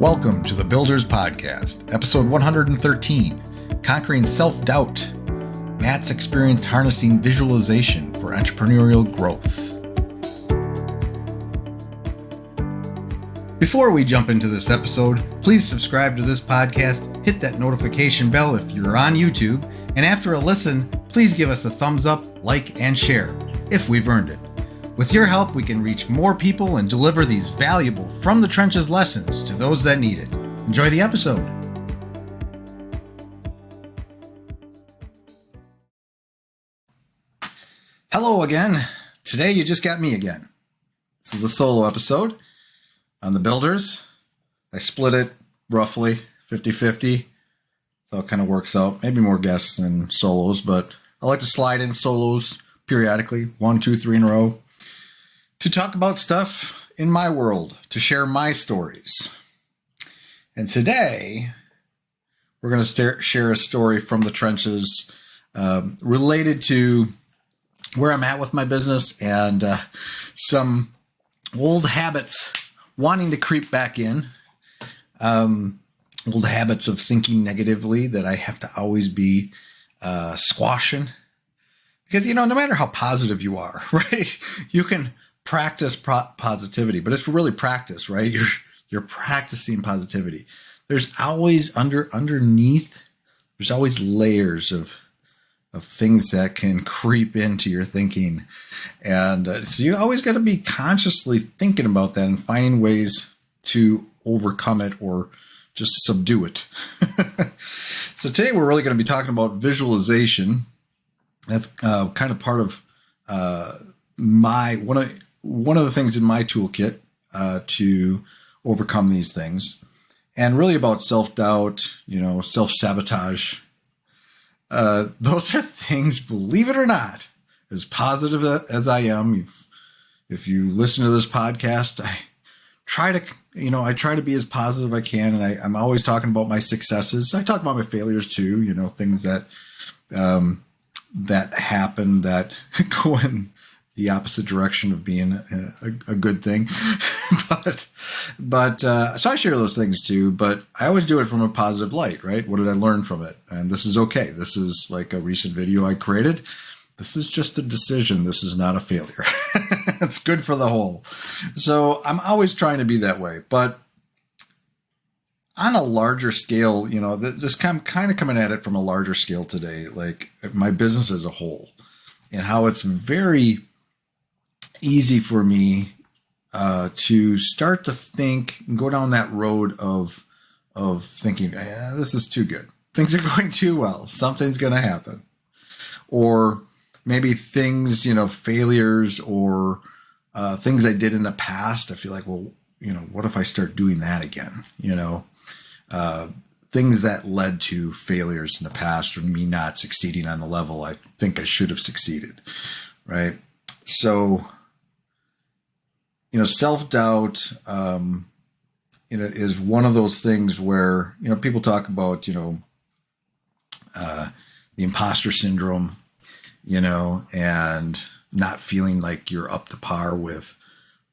Welcome to the Builders Podcast, episode 113, Conquering Self-Doubt, Matt's Experience Harnessing Visualization for Entrepreneurial Growth. Before we jump into this episode, please subscribe to this podcast, hit that notification bell if you're on YouTube, and after a listen, please give us a thumbs up, like, and share, if we've earned it. With your help, we can reach more people and deliver these valuable from the trenches lessons to those that need it. Enjoy the episode. Hello again. Today you just got me again. This is a solo episode on the Builders. I split it roughly 50-50. So it kind of works out. Maybe more guests than solos, but I like to slide in solos periodically, 1, 2, 3 in a row, to talk about stuff in my world, to share my stories. And today, we're going to share a story from the trenches related to where I'm at with my business and some old habits wanting to creep back in. Old habits of thinking negatively that I have to always be squashing. Because, no matter how positive you are, right, you can practice positivity, but it's really practice, right? You're practicing positivity. There's always underneath, there's always layers of things that can creep into your thinking. And so you always got to be consciously thinking about that and finding ways to overcome it or just subdue it. So today we're really going to be talking about visualization. That's kind of part of one of the things in my toolkit to overcome these things, and really about self-doubt, self-sabotage. Those are things, believe it or not, as positive as I am. If you listen to this podcast, I try to be as positive as I can, and I'm always talking about my successes. I talk about my failures too, things that that happen that go in the opposite direction of being a good thing. but so I share those things too, but I always do it from a positive light, right? What did I learn from it? And this is okay. This is like a recent video I created. This is just a decision. This is not a failure. It's good for the whole. So I'm always trying to be that way, but on a larger scale, this kind of coming at it from a larger scale today, like my business as a whole, and how it's very easy for me to start to think and go down that road of thinking, this is too good. Things are going too well. Something's going to happen. Or maybe things, failures or things I did in the past. I feel like, well, what if I start doing that again? Things that led to failures in the past or me not succeeding on the level I think I should have succeeded, right? So, self-doubt, is one of those things where, people talk about, the imposter syndrome, and not feeling like you're up to par with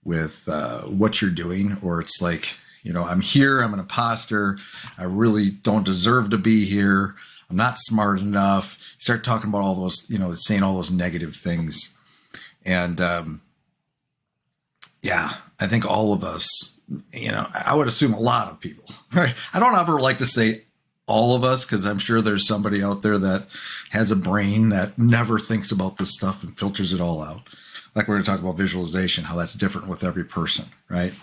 what you're doing, or it's like, I'm here, I'm an imposter. I really don't deserve to be here. I'm not smart enough. Start talking about all those, saying all those negative things. And, yeah, I think all of us, I would assume a lot of people, right? I don't ever like to say all of us, because I'm sure there's somebody out there that has a brain that never thinks about this stuff and filters it all out. Like we're going to talk about visualization, how that's different with every person, right?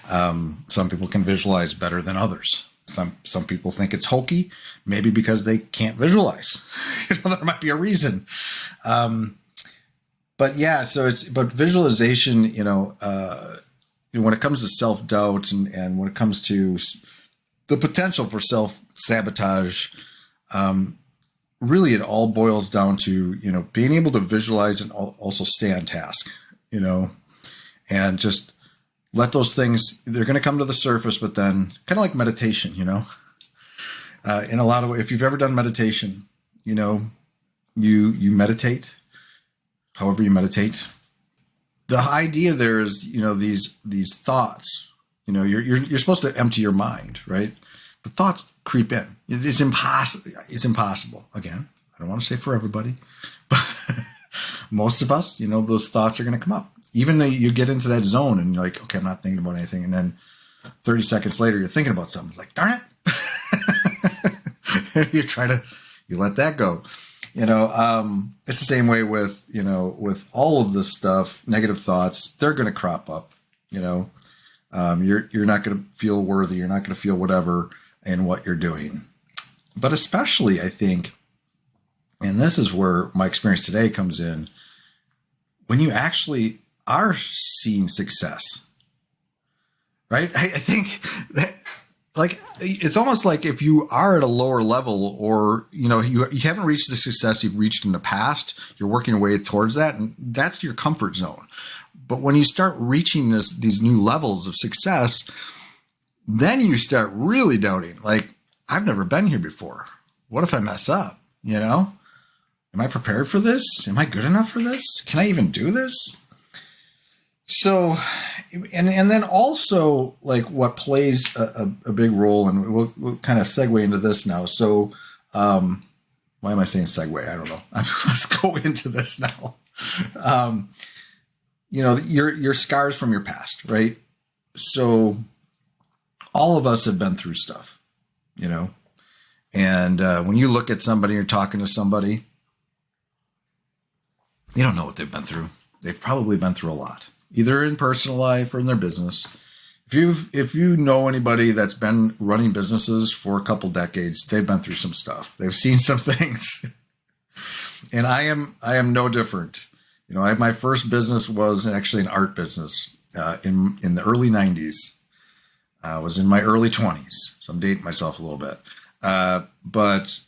Some people can visualize better than others. Some people think it's hokey, maybe because they can't visualize. There might be a reason. But yeah, but visualization, when it comes to self-doubt and when it comes to the potential for self-sabotage, really it all boils down to, being able to visualize and also stay on task, and just let those things, they're going to come to the surface, but then kind of like meditation, in a lot of ways, if you've ever done meditation, you meditate, however you meditate. The idea there is, these thoughts You're supposed to empty your mind, right? But thoughts creep in. It's impossible. It's impossible. Again, I don't want to say for everybody, but most of us, those thoughts are going to come up. Even though you get into that zone and you're like, okay, I'm not thinking about anything. And then 30 seconds later, you're thinking about something. It's like, darn it. You let that go. It's the same way with all of this stuff, negative thoughts, they're going to crop up, you're not going to feel worthy. You're not going to feel whatever in what you're doing. But especially, I think, and this is where my experience today comes in, when you actually are seeing success, right? I think that, like, it's almost like if you are at a lower level, or, you haven't reached the success you've reached in the past, you're working your way towards that, and that's your comfort zone. But when you start reaching these new levels of success, then you start really doubting, like, I've never been here before. What if I mess up? Am I prepared for this? Am I good enough for this? Can I even do this? So, and then also, like, what plays a big role, and we'll kind of segue into this now. So, why am I saying segue? I don't know. Let's go into this now. Your scars from your past, right? So all of us have been through stuff, and when you look at somebody, you're talking to somebody, you don't know what they've been through. They've probably been through a lot, either in personal life or in their business. If you know anybody that's been running businesses for a couple decades, they've been through some stuff. They've seen some things. And I am no different. My first business was actually an art business in the early 90s. I was in my early 20s, so I'm dating myself a little bit. But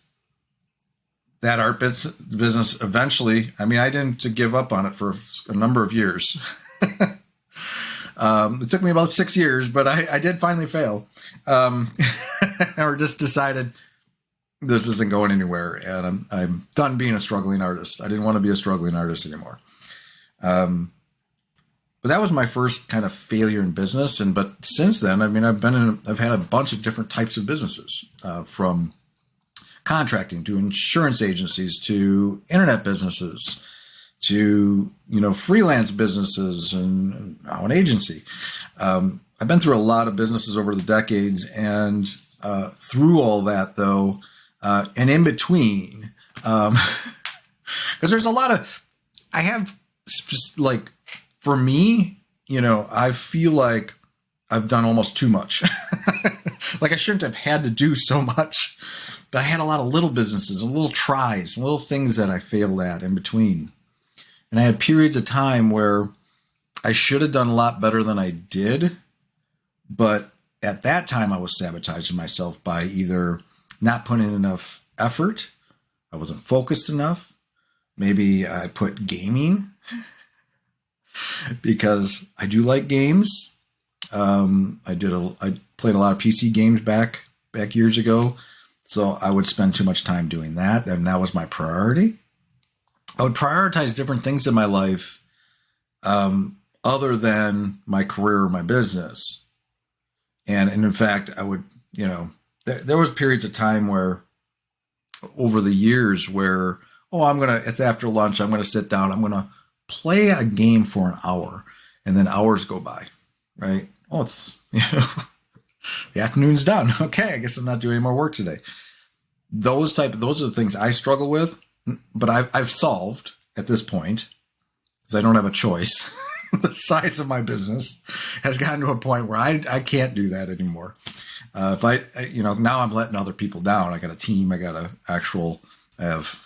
that art business eventually, I didn't give up on it for a number of years. It took me about 6 years, but I did finally fail. Or just decided this isn't going anywhere, and I'm done being a struggling artist. I didn't want to be a struggling artist anymore. But that was my first kind of failure in business. But since then, I've had a bunch of different types of businesses, from contracting to insurance agencies to internet businesses to, freelance businesses and now an agency. I've been through a lot of businesses over the decades, and through all that, though, and in between, because there's a lot of, for me, I feel like I've done almost too much. Like, I shouldn't have had to do so much, but I had a lot of little businesses and little tries and little things that I failed at in between. And I had periods of time where I should have done a lot better than I did. But at that time, I was sabotaging myself by either not putting enough effort, I wasn't focused enough. Maybe I put gaming, because I do like games. I played a lot of PC games back years ago. So I would spend too much time doing that. And that was my priority. I would prioritize different things in my life, other than my career or my business. And in fact, I would, there was periods of time where, over the years, where, it's after lunch, I'm going to sit down, I'm going to play a game for an hour, and then hours go by, right? It's, the afternoon's done. Okay, I guess I'm not doing any more work today. Those are the things I struggle with, but I've solved at this point, because I don't have a choice. The size of my business has gotten to a point where I can't do that anymore. Now I'm letting other people down. I got a team. I have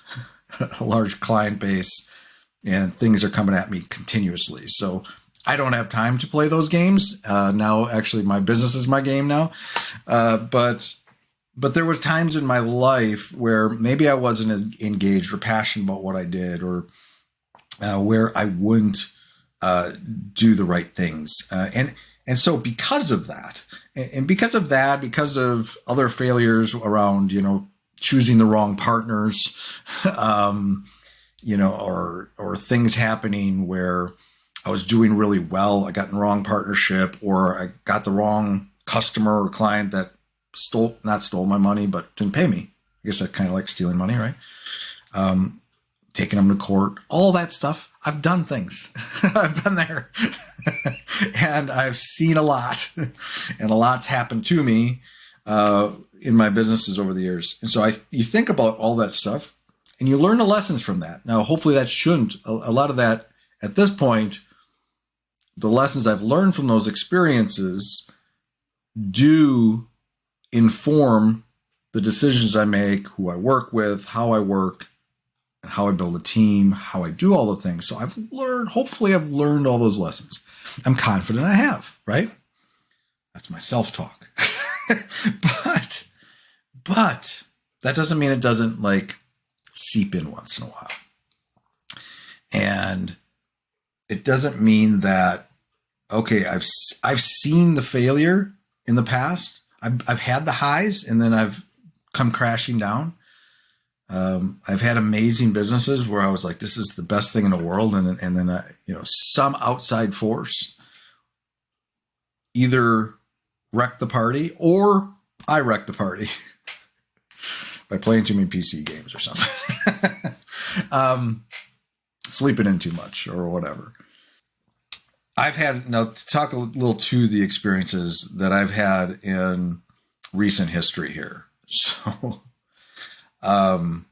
a large client base, and things are coming at me continuously. So I don't have time to play those games. Now, actually, my business is my game now. But there was times in my life where maybe I wasn't engaged or passionate about what I did, or where I wouldn't do the right things. And so because of that, because of other failures around, choosing the wrong partners, or things happening where I was doing really well. I got in the wrong partnership, or I got the wrong customer or client that not stole my money, but didn't pay me. I guess that's kind of like stealing money, right? Taking them to court, all that stuff. I've done things. I've been there and I've seen a lot, and a lot's happened to me in my businesses over the years. And so you think about all that stuff and you learn the lessons from that. Now, hopefully that shouldn't, a lot of that at this point, the lessons I've learned from those experiences do inform the decisions I make, who I work with, how I work, how I build a team, how I do all the things. So hopefully I've learned all those lessons. I'm confident I have, right? That's my self-talk. but that doesn't mean it doesn't like seep in once in a while. And it doesn't mean that, okay, I've seen the failure in the past. I've had the highs and then I've come crashing down. I've had amazing businesses where I was like, this is the best thing in the world. And then, some outside force either wrecked the party or I wrecked the party by playing too many PC games or something, sleeping in too much or whatever. Now to talk a little to the experiences that I've had in recent history here. So, well,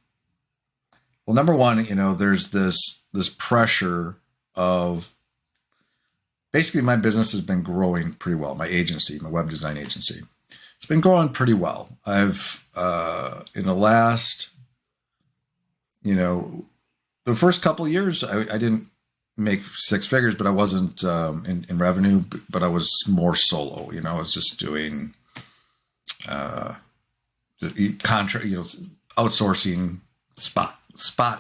number one, there's this pressure of basically my business has been growing pretty well. My agency, my web design agency, it's been growing pretty well. I've, in the last, the first couple of years, I didn't make six figures, but I wasn't in revenue, but I was more solo. I was just doing contract, outsourcing, spot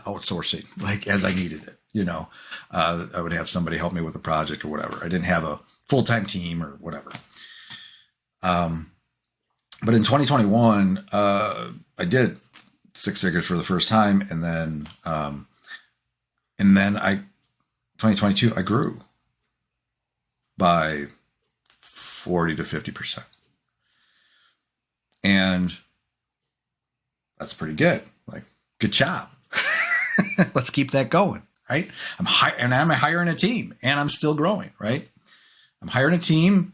outsourcing, like as I needed it. I would have somebody help me with a project or whatever. I didn't have a full-time team or whatever. But in 2021, I did six figures for the first time, and then 2022, I grew by 40 to 50%. And that's pretty good. Like, good job. Let's keep that going, right? I'm hiring a team and I'm still growing, right? I'm hiring a team,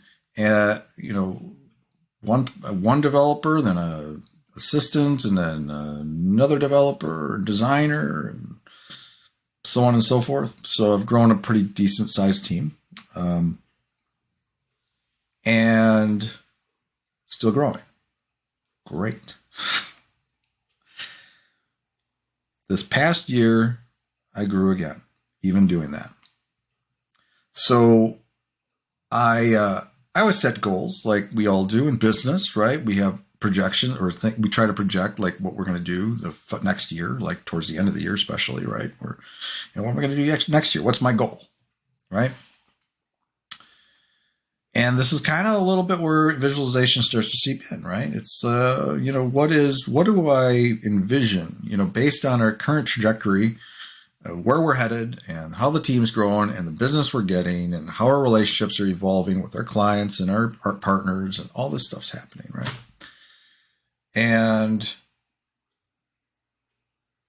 one developer, then a assistant, and then another developer, designer, and so on and so forth. So I've grown a pretty decent sized team, and still growing. Great. This past year, I grew again, even doing that. So I always set goals like we all do in business, right? We have projection we try to project like what we're going to do the next year, like towards the end of the year, especially, right? What am I going to do next year? What's my goal, right? And this is kind of a little bit where visualization starts to seep in, right? It's, what do I envision, based on our current trajectory, where we're headed and how the team's growing and the business we're getting and how our relationships are evolving with our clients and our partners and all this stuff's happening, right? And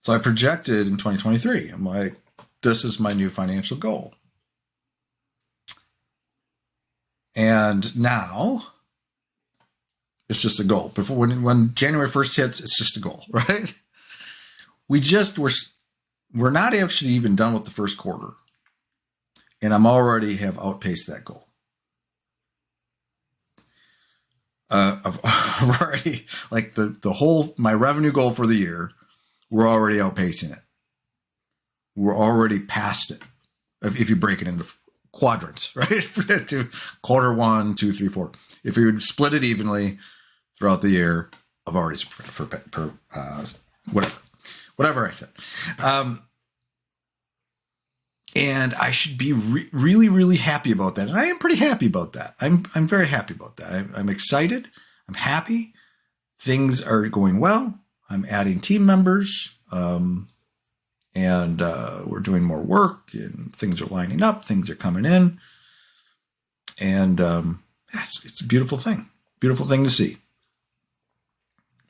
so I projected in 2023, I'm like, this is my new financial goal. And now it's just a goal. Before when January 1st hits, it's just a goal, right? We're not actually even done with the first quarter. And I'm already have outpaced that goal. I've already, like my revenue goal for the year, we're already outpacing it. We're already past it. If you break it into quadrants, right? To quarter 1, 2, 3, 4. If you would split it evenly throughout the year, I've already whatever I said. And I should be really, really happy about that. And I am pretty happy about that. I'm very happy about that. I'm excited. I'm happy. Things are going well. I'm adding team members. and we're doing more work, and things are lining up, things are coming in, and it's a beautiful thing to see.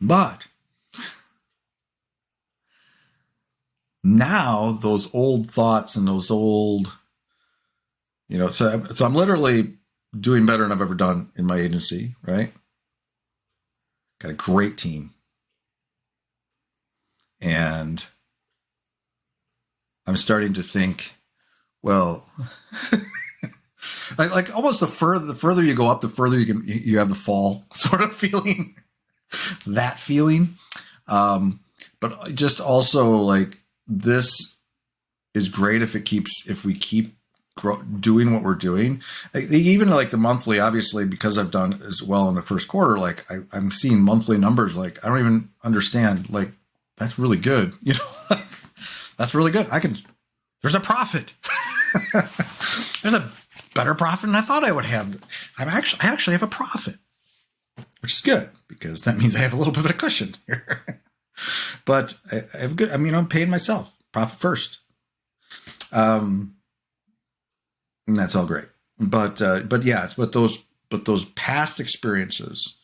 But now those old thoughts and those old, so I'm literally doing better than I've ever done in my agency, right? Got a great team. And I'm starting to think, well, like almost the further you go up, the further you have the fall sort of feeling, that feeling. But just also like, this is great if we keep doing what we're doing. Even like the monthly, obviously, because I've done as well in the first quarter, like I'm seeing monthly numbers. Like, I don't even understand, like, that's really good. That's really good. There's a profit. There's a better profit than I thought I would have. I actually have a profit, which is good because that means I have a little bit of a cushion here. But I have good. I'm paying myself profit first. And that's all great. But yeah, but those past experiences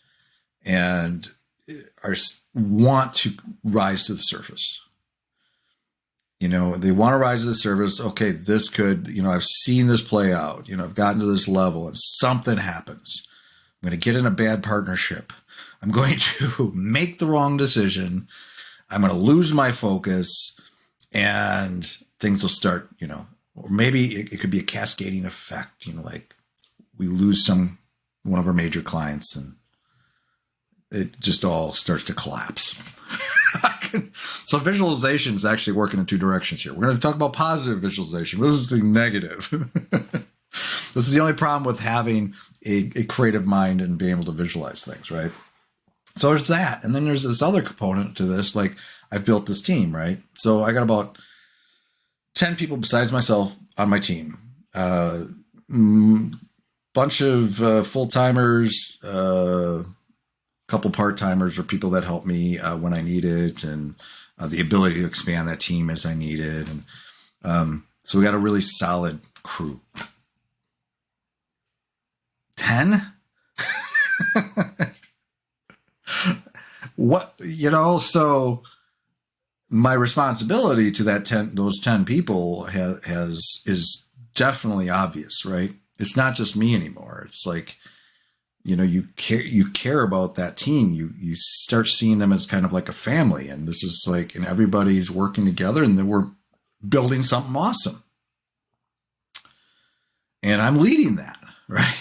and want to rise to the surface. They want to rise to the surface. Okay, this could, I've seen this play out. I've gotten to this level and something happens. I'm going to get in a bad partnership. I'm going to make the wrong decision. I'm going to lose my focus and things will start, or maybe it could be a cascading effect, like we lose one of our major clients and it just all starts to collapse. So visualization is actually working in two directions here. We're going to talk about positive visualization. This is the negative. This is the only problem with having a creative mind and being able to visualize things, right? So there's that. And then there's this other component to this. Like, I've built this team, right? So I got about 10 people besides myself on my team. Bunch of full-timers, couple part-timers or people that help me when I need it, and the ability to expand that team as I need it. And so we got a really solid crew. 10? So my responsibility to those 10 people is definitely obvious, right? It's not just me anymore. It's like, you care about that team. You start seeing them as kind of like a family, and this is like, and everybody's working together, and then we're building something awesome. And I'm leading that, right?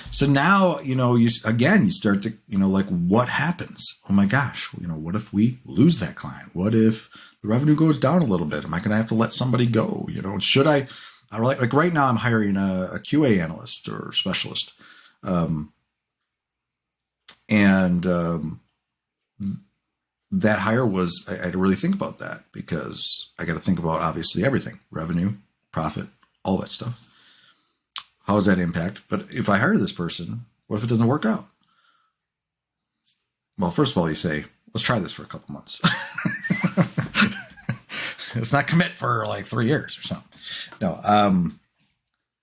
So now, you start to, like, what happens? Oh my gosh, what if we lose that client? What if the revenue goes down a little bit? Am I going to have to let somebody go? Should I like right now I'm hiring a QA analyst or specialist. That hire was, I had to really think about that because I got to think about obviously everything, revenue, profit, all that stuff. How does that impact? But if I hire this person, what if it doesn't work out? Well, first of all, you say, let's try this for a couple months. Let's not commit for like 3 years or something. No.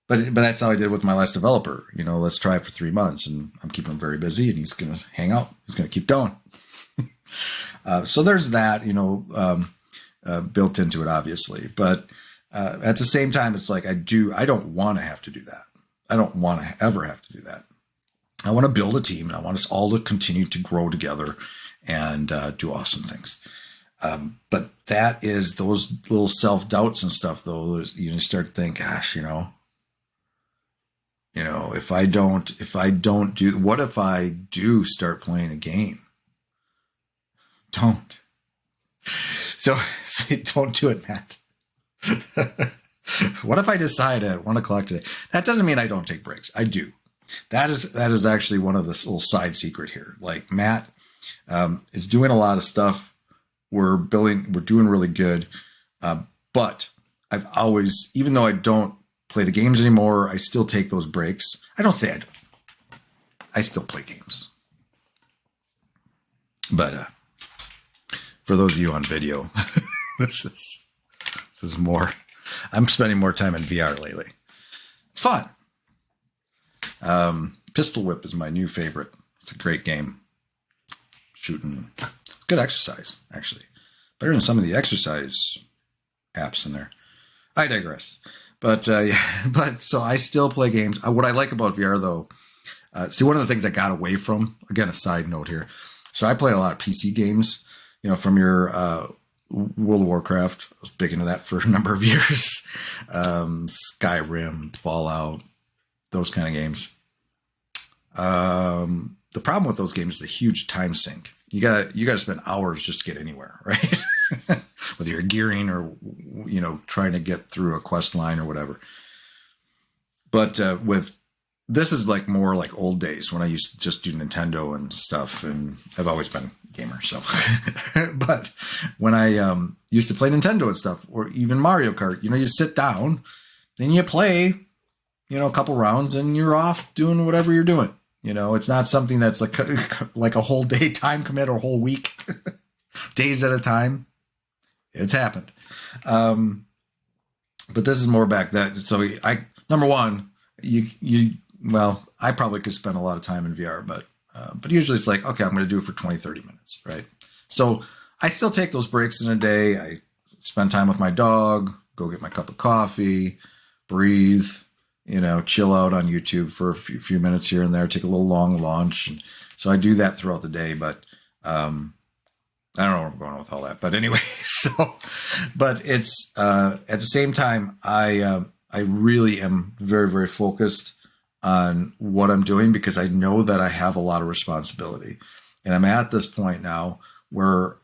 But that's how I did with my last developer. Let's try it for 3 months, and I'm keeping him very busy, and he's going to hang out. He's going to keep going. So there's that, built into it, obviously. But at the same time, it's like I don't want to have to do that. I don't want to ever have to do that. I want to build a team, and I want us all to continue to grow together and do awesome things. But that is those little self-doubts and stuff, though. You start to think, gosh, if I don't do, what if I do start playing a game? Don't. So don't do it, Matt. What if I decide at 1 o'clock today? That doesn't mean I don't take breaks. I do. That is actually one of this little side secret here. Like Matt is doing a lot of stuff. We're doing really good. But I've always, even though I don't play the games anymore, I still take those breaks. I don't say I don't. I still play games. But for those of you on video, This is more. I'm spending more time in VR lately. It's fun. Pistol Whip is my new favorite. It's a great game. Shooting. Good exercise, actually. Better than some of the exercise apps in there. I digress. But so I still play games. What I like about VR, though, see, one of the things I got away from, again, a side note here. So I play a lot of PC games, from your World of Warcraft. I was big into that for a number of years. Skyrim, Fallout, those kind of games. The problem with those games is the huge time sink. You gotta spend hours just to get anywhere, right? Whether you're gearing or, trying to get through a quest line or whatever. But this is like more like old days when I used to just do Nintendo and stuff, and I've always been a gamer. So, but when I used to play Nintendo and stuff, or even Mario Kart, you sit down, then you play, a couple rounds, and you're off doing whatever you're doing. It's not something that's like a whole day time commit or a whole week, days at a time. It's happened. But this is more back then. So number one, I probably could spend a lot of time in VR, but usually it's like, okay, I'm going to do it for 20, 30 minutes. Right. So I still take those breaks in a day. I spend time with my dog, go get my cup of coffee, breathe, chill out on YouTube for a few minutes here and there, take a little long lunch. And so I do that throughout the day, but, I don't know where I'm going with all that, but anyway, but it's, at the same time, I really am very, very focused on what I'm doing because I know that I have a lot of responsibility, and I'm at this point now where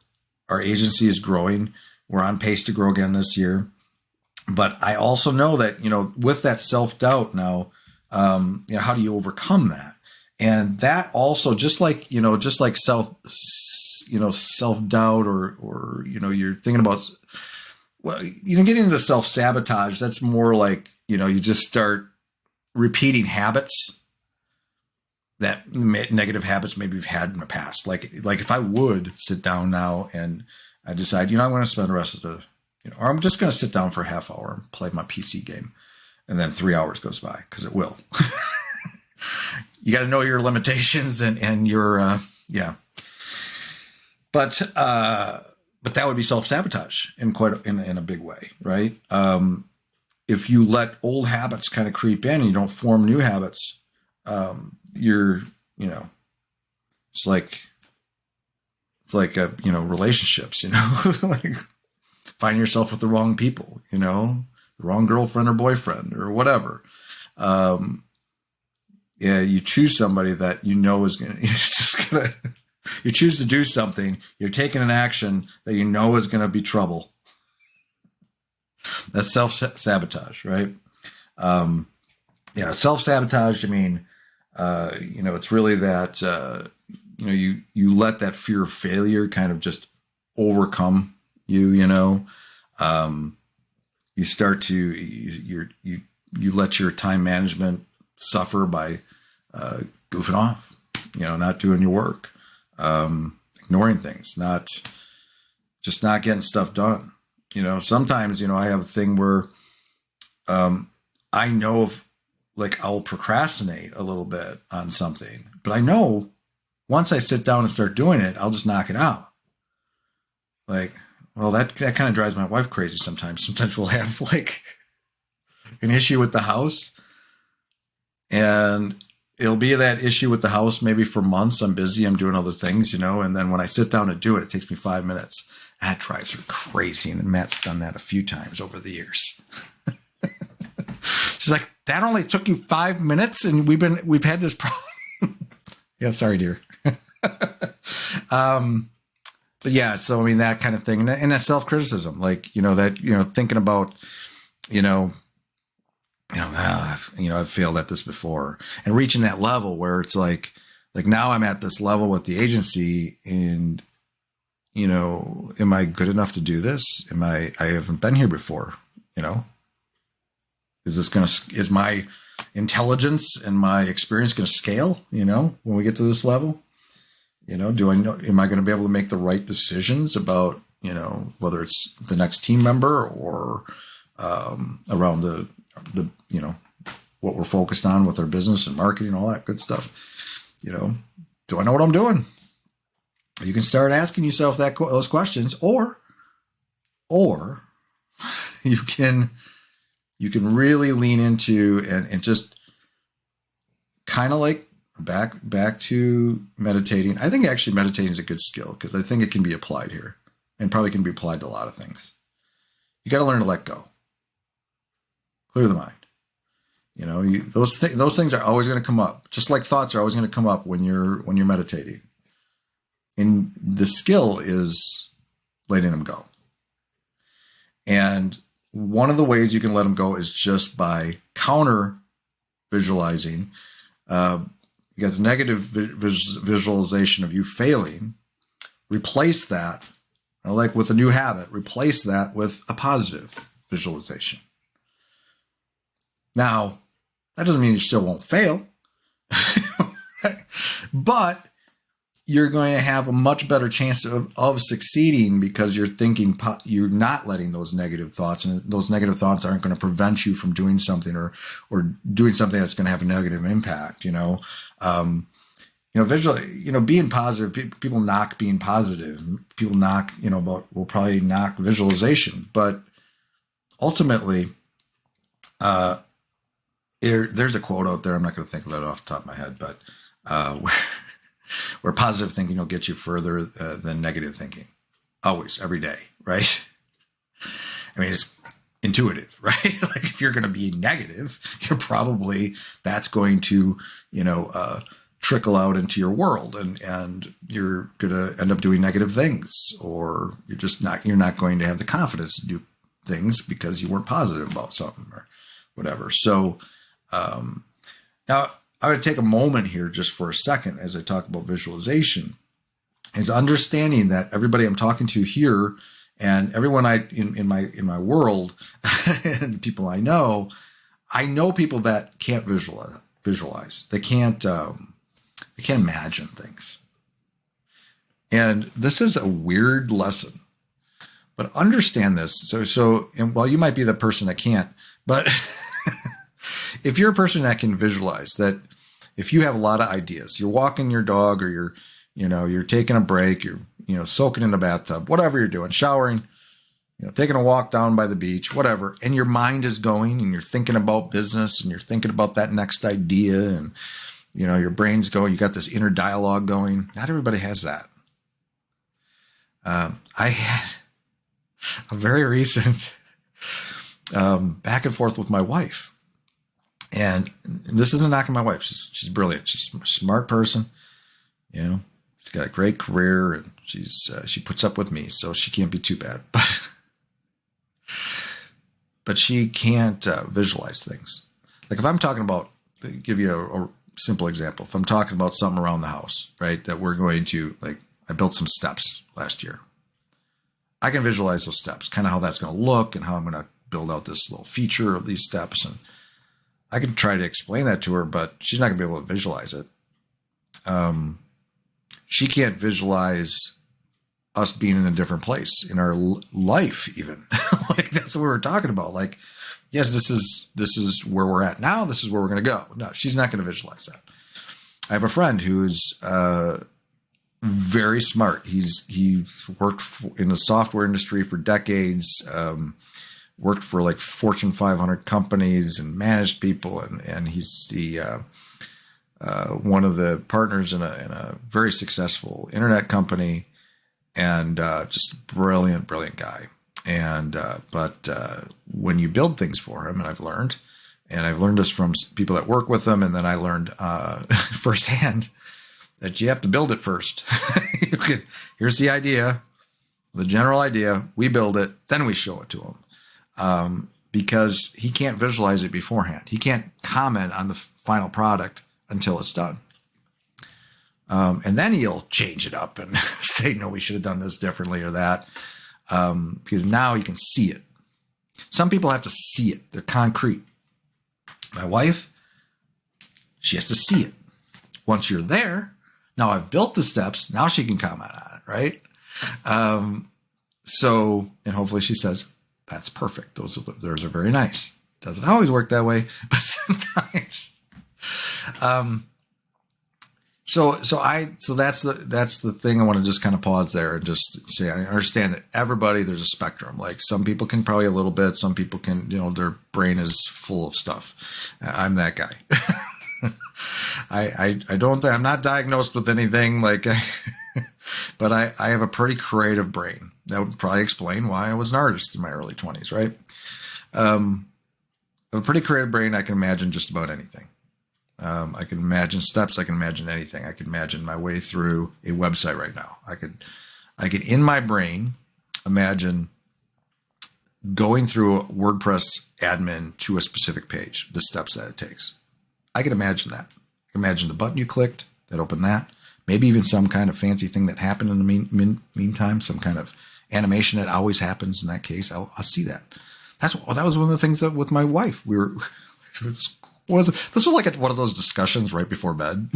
our agency is growing. We're on pace to grow again this year. But I also know that, with that self-doubt now, how do you overcome that? And that also, just like self-doubt or, you're thinking about, getting into self-sabotage, that's more like, you just start repeating habits, that negative habits maybe you've had in the past. Like if I would sit down now and I decide, I'm going to spend the rest of the, or I'm just going to sit down for a half hour and play my PC game. And then 3 hours goes by, because it will. You got to know your limitations and your, yeah. But that would be self-sabotage in a big way, right? If you let old habits kind of creep in and you don't form new habits, it's like relationships, like finding yourself with the wrong people, the wrong girlfriend or boyfriend or whatever. You choose somebody that is you choose to do something, you're taking an action that is going to be trouble. That's self-sabotage, right? Self-sabotage, it's really that, you let that fear of failure kind of just overcome you, you start to, you let your time management suffer by goofing off, not doing your work, ignoring things, not getting stuff done. Sometimes, I have a thing where I know if, I'll procrastinate a little bit on something, but I know once I sit down and start doing it, I'll just knock it out. That kind of drives my wife crazy sometimes. Sometimes we'll have an issue with the house, and it'll be that issue with the house maybe for months. I'm busy, I'm doing other things, and then when I sit down to do it, it takes me 5 minutes. That drives her crazy, and Matt's done that a few times over the years. She's like, that only took you 5 minutes, and we've had this problem. Yeah, sorry, dear. But yeah, so that kind of thing, and that self-criticism, thinking about, I've failed at this before, and reaching that level where it's like now I'm at this level with the agency, and am I good enough to do this? I haven't been here before, is my intelligence and my experience going to scale, when we get to this level? Am I going to be able to make the right decisions about whether it's the next team member or around the what we're focused on with our business and marketing, all that good stuff. Do I know what I'm doing? You can start asking yourself those questions, or you can really lean into and just kind of like back to meditating. I think actually meditating is a good skill because I think it can be applied here and probably can be applied to a lot of things. You got to learn to let go, clear the mind. Those things are always going to come up, just like thoughts are always going to come up when you're meditating. And the skill is letting them go. And one of the ways you can let them go is just by counter visualizing. You got the negative visualization of you failing. Replace that, like with a new habit, replace that with a positive visualization. Now, that doesn't mean you still won't fail, but you're going to have a much better chance of succeeding because you're thinking, you're not letting those negative thoughts, and those negative thoughts aren't going to prevent you from doing something or doing something that's going to have a negative impact. Visually, being positive, people knock being positive. People knock, will probably knock visualization, but ultimately, there's a quote out there. I'm not going to think of that off the top of my head, but where positive thinking will get you further than negative thinking. Always, every day, right? I mean, it's intuitive, right? Like if you're going to be negative, that's going to, trickle out into your world, and you're going to end up doing negative things, or you're not going to have the confidence to do things because you weren't positive about something or whatever. So now I would take a moment here just for a second as I talk about visualization, is understanding that everybody I'm talking to here and everyone in my world and people I know people that can't visualize. They can't imagine things. And this is a weird lesson, but understand this. So while you might be the person that can't, but if you're a person that can visualize, that if you have a lot of ideas, you're walking your dog, or you're taking a break, you're soaking in a bathtub, whatever you're doing, showering, taking a walk down by the beach, whatever, and your mind is going and you're thinking about business and you're thinking about that next idea, and your brain's going, you got this inner dialogue going. Not everybody has that. I had a very recent back and forth with my wife. And this isn't knocking my wife. She's brilliant. She's a smart person. She's got a great career, and she puts up with me, so she can't be too bad. But she can't visualize things. Like if I'm talking about, to give you a simple example, if I'm talking about something around the house, right, that we're going to, like, I built some steps last year. I can visualize those steps, kind of how that's going to look and how I'm going to build out this little feature of these steps, and I can try to explain that to her, but she's not going to be able to visualize it. She can't visualize us being in a different place in our life, even. Like that's what we were talking about. Like, yes, this is where we're at now. This is where we're going to go. No, she's not going to visualize that. I have a friend who's very smart. He's worked in the software industry for decades. Worked for like Fortune 500 companies and managed people, and he's the one of the partners in a very successful internet company, and just brilliant guy. And but when you build things for him, and I've learned this from people that work with him, and then I learned firsthand that you have to build it first. Here's the idea, the general idea. We build it, then we show it to him. Because he can't visualize it beforehand. He can't comment on the final product until it's done. And then he'll change it up and say, no, we should have done this differently or that. Because now you can see it. Some people have to see it. They're concrete. My wife, she has to see it. Once you're there, now I've built the steps, now she can comment on it, right? So, and hopefully she says, that's perfect. Those are very nice. Doesn't always work that way, but sometimes. So that's the thing. I want to just kind of pause there and just say, I understand that everybody, there's a spectrum. Like some people can probably a little bit, some people can, their brain is full of stuff. I'm that guy. I'm not diagnosed with anything but I have a pretty creative brain. That would probably explain why I was an artist in my early 20s, right? I have a pretty creative brain. I can imagine just about anything. I can imagine steps. I can imagine anything. I can imagine my way through a website right now. I could in my brain imagine going through a WordPress admin to a specific page, the steps that it takes. I can imagine that. I can imagine the button you clicked that opened that. Maybe even some kind of fancy thing that happened in the meantime, some kind of animation that always happens in that case. I'll see that. That was one of the things that with my wife, this was like one of those discussions right before bed.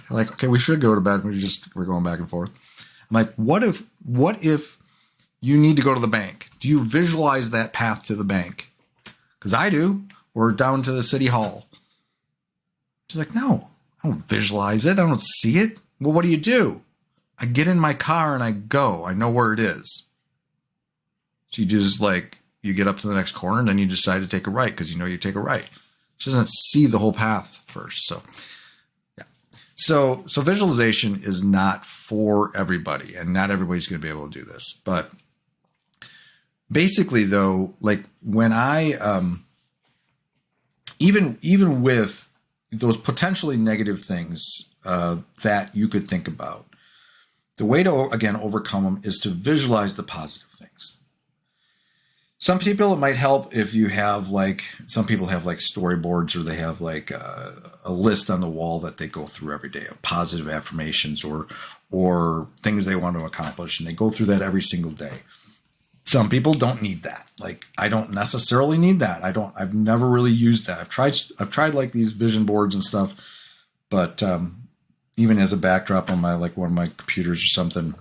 like, okay, we should go to bed. We're going back and forth. I'm like, what if you need to go to the bank? Do you visualize that path to the bank? Because I do. Or down to the city hall. She's like, no, I don't visualize it. I don't see it. Well, what do? I get in my car and I go. I know where it is. So you just you get up to the next corner and then you decide to take a right because you take a right. She doesn't see the whole path first. So, yeah. So visualization is not for everybody, and not everybody's going to be able to do this. But basically, though, when I even with those potentially negative things that you could think about, the way to, again, overcome them is to visualize the positive things. Some people, it might help if you have some people have storyboards, or they have a list on the wall that they go through every day of positive affirmations or things they want to accomplish. And they go through that every single day. Some people don't need that. I don't necessarily need that. I've never really used that. I've tried these vision boards and stuff, but even as a backdrop on my one of my computers or something,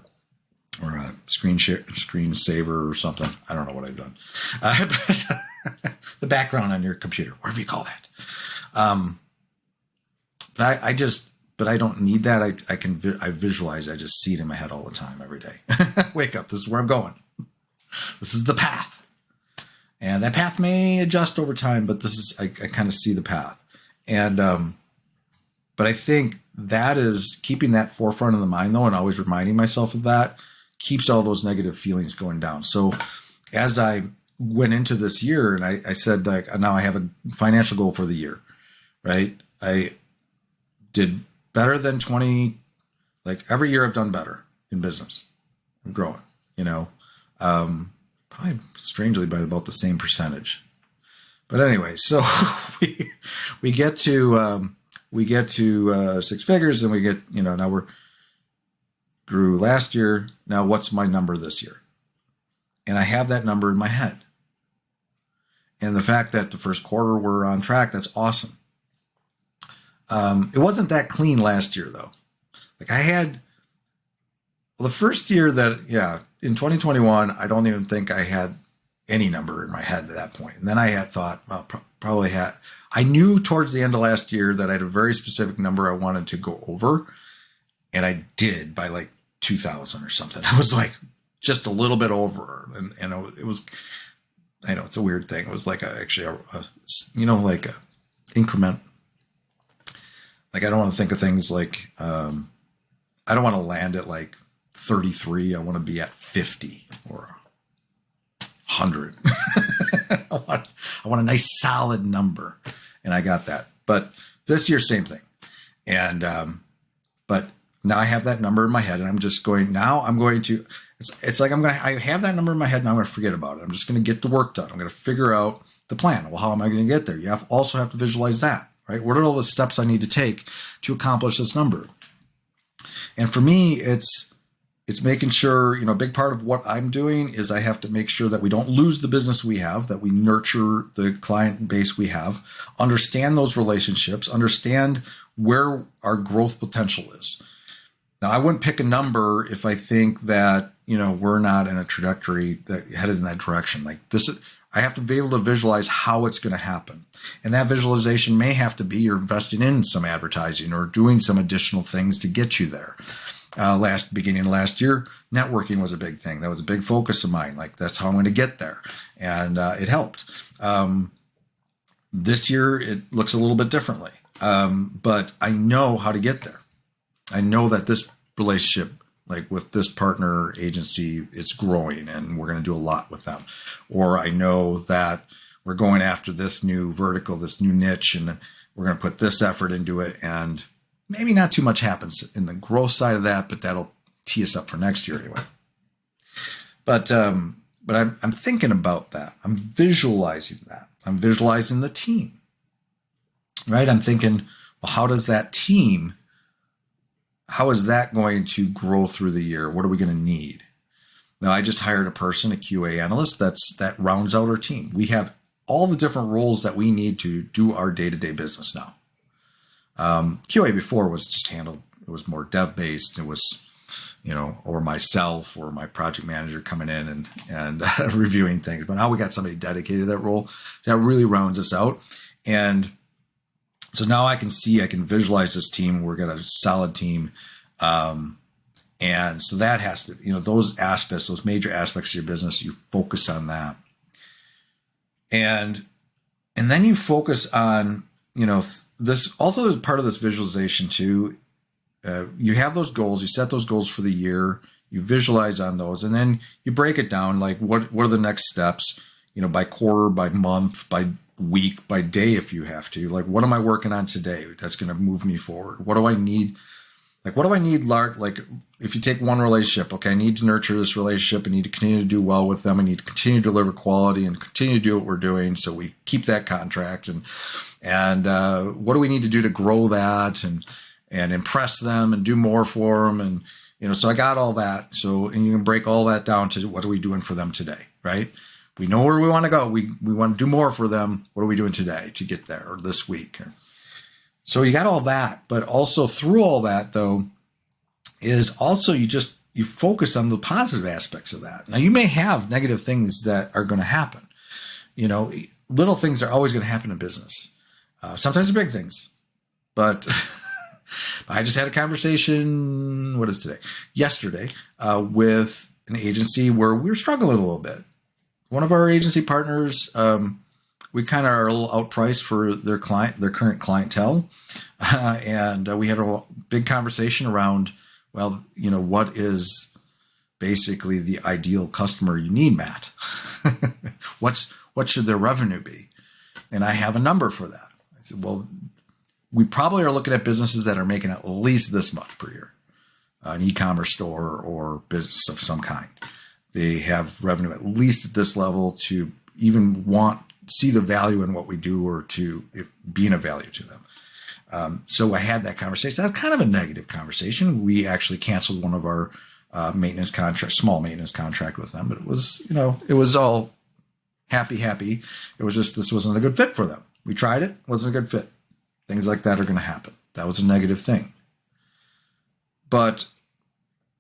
or a screensaver or something. I don't know what I've done. But the background on your computer, whatever you call that. But I don't need that. I visualize. I just see it in my head all the time, every day. Wake up. This is where I'm going. This is the path. And that path may adjust over time, but I kind of see the path. And, but I think that is keeping that forefront of the mind, though, and always reminding myself of that keeps all those negative feelings going down. So as I went into this year and I said, now I have a financial goal for the year, right? I did better than 20, every year I've done better in business. I'm growing, probably strangely by about the same percentage. But anyway, so we get to 6 figures, and we get, now we're grew last year. Now what's my number this year? And I have that number in my head. And the fact that the first quarter we're on track, that's awesome. It wasn't that clean last year, though. I had the first year in 2021, I don't even think I had any number in my head at that point. And then I had thought, well, I knew towards the end of last year that I had a very specific number I wanted to go over. And I did by 2000 or something. I was just a little bit over. And it was, I know it's a weird thing. It was actually a increment. I don't want to think of things I don't want to land at 33. I want to be at 50 or 100. I want a nice solid number. And I got that. But this year, same thing. And, but now I have that number in my head, and I'm just going, I have that number in my head, and I'm going to forget about it. I'm just going to get the work done. I'm going to figure out the plan. Well, how am I going to get there? You also have to visualize that, right? What are all the steps I need to take to accomplish this number? And for me, it's making sure, a big part of what I'm doing is I have to make sure that we don't lose the business we have, that we nurture the client base we have, understand those relationships, understand where our growth potential is. Now, I wouldn't pick a number if I think that we're not in a trajectory that headed in that direction. Like this, I have to be able to visualize how it's going to happen. And that visualization may have to be you're investing in some advertising or doing some additional things to get you there. Beginning of last year, networking was a big thing. That was a big focus of mine. Like that's how I'm going to get there. And it helped. This year, it looks a little bit differently. But I know how to get there. I know that this relationship, like with this partner agency, it's growing and we're going to do a lot with them. Or I know that we're going after this new vertical, this new niche, and we're going to put this effort into it. And maybe not too much happens in the growth side of that, but that'll tee us up for next year anyway. But I'm thinking about that. I'm visualizing that. I'm visualizing the team, right? I'm thinking, well, how is that going to grow through the year? What are we going to need? Now, I just hired a person, a QA analyst, that rounds out our team. We have all the different roles that we need to do our day-to-day business now. QA before was just handled, it was more dev-based. It was, or myself or my project manager coming in and reviewing things. But now we got somebody dedicated to that role. That really rounds us out. And so now I can visualize this team. We're got a solid team. And so that has to, those aspects, those major aspects of your business, you focus on that. And then you focus on, this also part of this visualization too. You have those goals, you set those goals for the year, you visualize on those, and then you break it down. Like what are the next steps, by quarter, by month, by week, by day, if you have to. Like, what am I working on today that's going to move me forward? What do I need? Like, what do I need? Like, if you take one relationship, okay, I need to nurture this relationship. I need to continue to do well with them. I need to continue to deliver quality and continue to do what we're doing so we keep that contract. And what do we need to do to grow that and impress them and do more for them? And, so I got all that. So, and you can break all that down to what are we doing for them today, right? We know where we want to go. We want to do more for them. What are we doing today to get there, or this week? So you got all that, but also through all that though, is also you focus on the positive aspects of that. Now you may have negative things that are going to happen. Little things are always going to happen in business. Sometimes they're big things, but I just had a conversation, what is today? Yesterday, with an agency where we were struggling a little bit. One of our agency partners, we kind of are a little outpriced for their current clientele. And we had a big conversation around, well, what is basically the ideal customer you need, Matt? What should their revenue be? And I have a number for that. I said, well, we probably are looking at businesses that are making at least this much per year, an e-commerce store or business of some kind. They have revenue at least at this level to even see the value in what we do or to it being of value to them. So I had that conversation. That's kind of a negative conversation. We actually canceled one of our small maintenance contract with them, but it was, it was all happy. It was just, this wasn't a good fit for them. We tried it, wasn't a good fit. Things like that are going to happen. That was a negative thing. But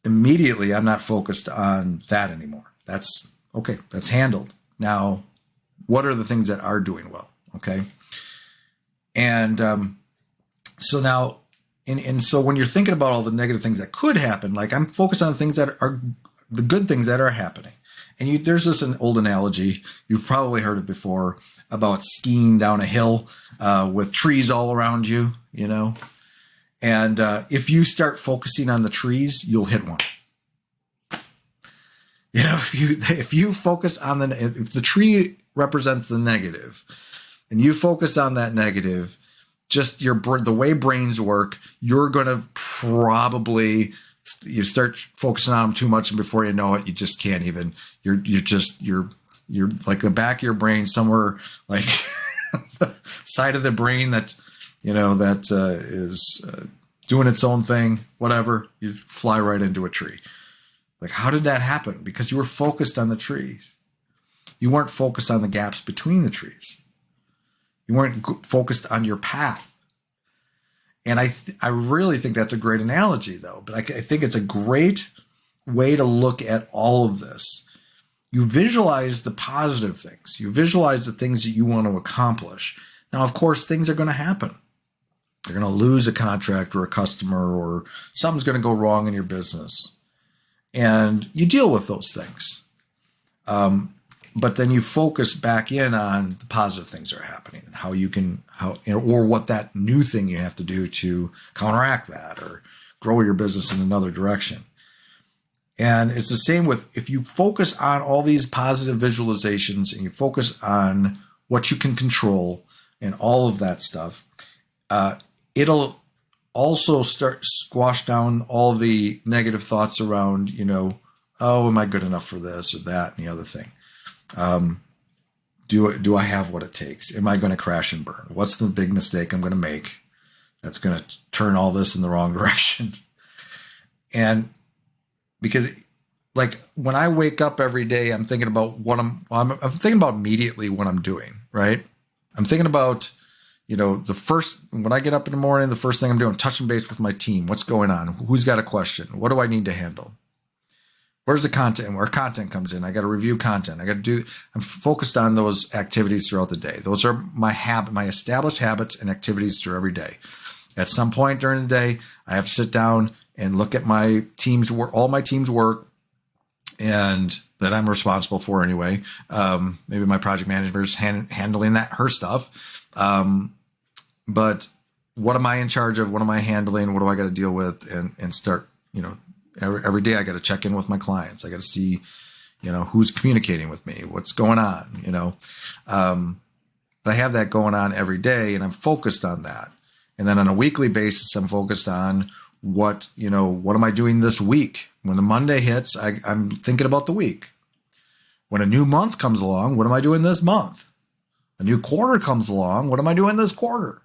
immediately, I'm not focused on that anymore. That's okay. That's handled. Now, what are the things that are doing well? Okay. And so now, and so when you're thinking about all the negative things that could happen, like I'm focused on the things that are the good things that are happening. And there's an old analogy, you've probably heard it before, about skiing down a hill with trees all around you, And if you start focusing on the trees, you'll hit one. If you focus on if the tree represents the negative, and you focus on that negative, just the way brains work, you're going to probably start focusing on them too much, and before you know it, you just can't even. You're like the back of your brain somewhere, like the side of the brain that is doing its own thing, whatever. You fly right into a tree. Like, how did that happen? Because you were focused on the trees. You weren't focused on the gaps between the trees. You weren't focused on your path. And I really think that's a great analogy, though. But I think it's a great way to look at all of this. You visualize the positive things. You visualize the things that you want to accomplish. Now, of course, things are going to happen. You're going to lose a contract or a customer, or something's going to go wrong in your business. And you deal with those things. But then you focus back in on the positive things that are happening and how you can, or what that new thing you have to do to counteract that or grow your business in another direction. And it's the same with, if you focus on all these positive visualizations and you focus on what you can control and all of that stuff, it'll also start squash down all the negative thoughts around, oh, am I good enough for this or that and the other thing? Do I have what it takes? Am I going to crash and burn? What's the big mistake I'm going to make that's going to turn all this in the wrong direction? And because, like, when I wake up every day, I'm thinking about what I'm thinking about immediately what I'm doing, right? I'm thinking about, when I get up in the morning, the first thing I'm doing, touching base with my team. What's going on? Who's got a question? What do I need to handle? Where's the content? Where content comes in? I got to review content. I'm focused on those activities throughout the day. Those are my established habits and activities through every day. At some point during the day, I have to sit down and look at my team's work, all my team's work, and that I'm responsible for anyway. Maybe my project manager is handling her stuff. But what am I in charge of? What am I handling? What do I got to deal with? And start, every day I got to check in with my clients. I got to see, who's communicating with me, what's going on, but I have that going on every day and I'm focused on that. And then on a weekly basis, I'm focused on what am I doing this week? When the Monday hits, I'm thinking about the week. When a new month comes along, what am I doing this month? A new quarter comes along, what am I doing this quarter?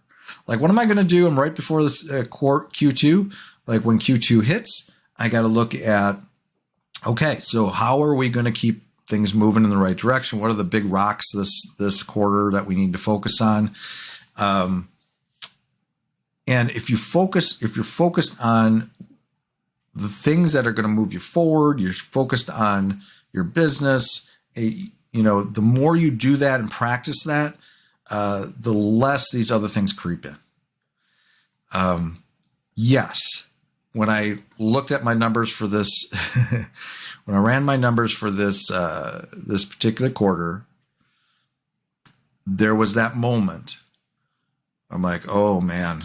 Like, what am I going to do? I'm right before this Q2. Like, when Q2 hits, I got to look at, okay, so how are we going to keep things moving in the right direction? What are the big rocks this quarter that we need to focus on? And if you're focused on the things that are going to move you forward, you're focused on your business, the more you do that and practice that, the less these other things creep in. Yes. When I looked at my numbers for this, when I ran my numbers for this particular quarter, there was that moment. I'm like, oh man,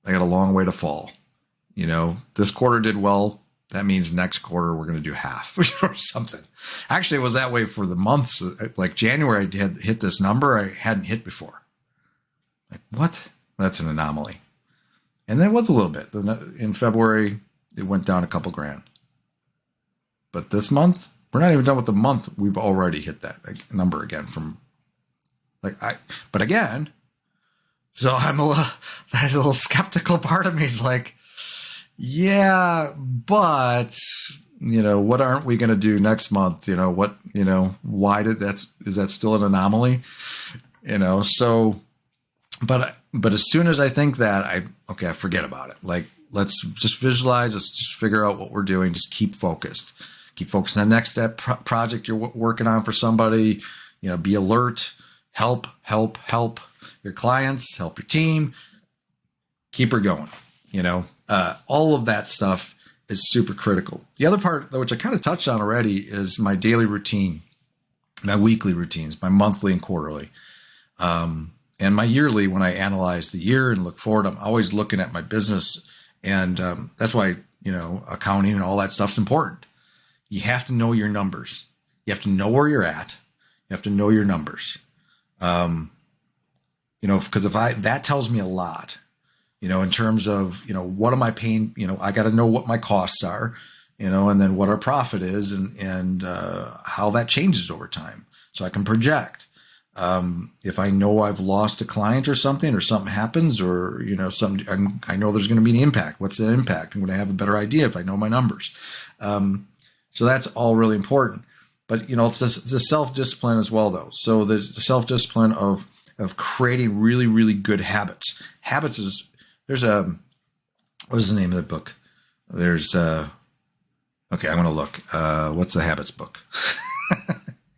I got a long way to fall. This quarter did well. That means next quarter we're going to do half or something. Actually, it was that way for the months. Like January, I had hit this number I hadn't hit before. Like, what? That's an anomaly. And there was a little bit. In February, it went down a couple grand. But this month, we're not even done with the month. We've already hit that number again but again, so that little skeptical part of me is like, yeah, but, what aren't we going to do next month? Why is that still an anomaly? So, but as soon as I think that, I forget about it. Like, let's just visualize, let's just figure out what we're doing. Just keep focused. Keep focused on the next step project you're working on for somebody, be alert, help your clients, help your team, keep her going, all of that stuff is super critical. The other part, which I kind of touched on already, is my daily routine, my weekly routines, my monthly and quarterly. And my yearly, when I analyze the year and look forward, I'm always looking at my business. And that's why, accounting and all that stuff's important. You have to know your numbers. You have to know where you're at. You have to know your numbers. Because that tells me a lot, in terms of, what am I paying? I got to know what my costs are, and then what our profit is and how that changes over time. So I can project. If I know I've lost a client or something happens or, I know there's going to be an impact. What's the impact? I'm going to have a better idea if I know my numbers. So that's all really important, but it's the self-discipline as well though. So there's the self-discipline of creating really, really good habits. Habits what is the name of the book? There's, Okay, I'm going to look. What's the habits book?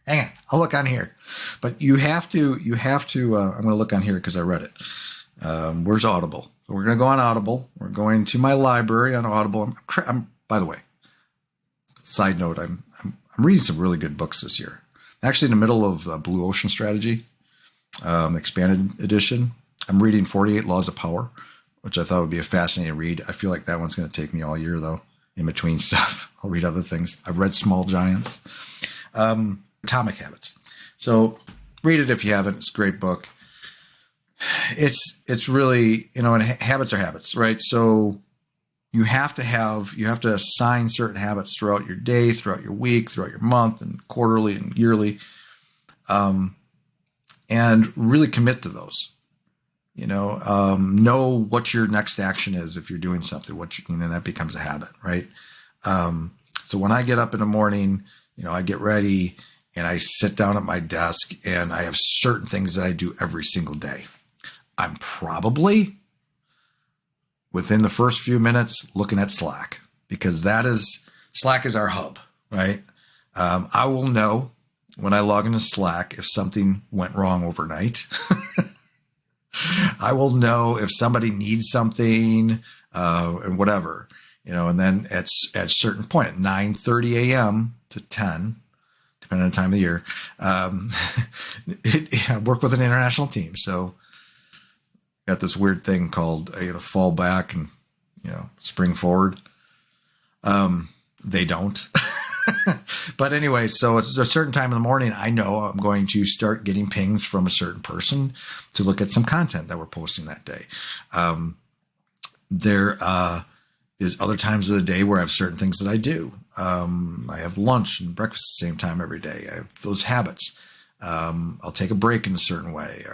Hang on, I'll look on here. But you have to, I'm going to look on here because I read it. Where's Audible? So we're going to go on Audible. We're going to my library on Audible. I'm by the way, side note, I'm reading some really good books this year. Actually, in the middle of Blue Ocean Strategy, expanded edition. I'm reading 48 Laws of Power, which I thought would be a fascinating read. I feel like that one's going to take me all year, though, in between stuff. I'll read other things. I've read Small Giants. Atomic Habits. So read it if you haven't. It's a great book. It's really, and habits are habits, right? So you have to assign certain habits throughout your day, throughout your week, throughout your month, and quarterly and yearly, and really commit to those. Know what your next action is if you're doing something. That becomes a habit, right? So when I get up in the morning, I get ready and I sit down at my desk and I have certain things that I do every single day. I'm probably within the first few minutes looking at Slack, because Slack is our hub, right? I will know when I log into Slack if something went wrong overnight. I will know if somebody needs something, and whatever, and then at a certain point at 9:30 a.m. to 10, depending on the time of the year, I work with an international team. So got this weird thing called, fall back and, spring forward. They don't. But anyway, so it's a certain time in the morning. I know I'm going to start getting pings from a certain person to look at some content that we're posting that day. There is other times of the day where I have certain things that I do. I have lunch and breakfast at the same time every day. I have those habits. I'll take a break in a certain way.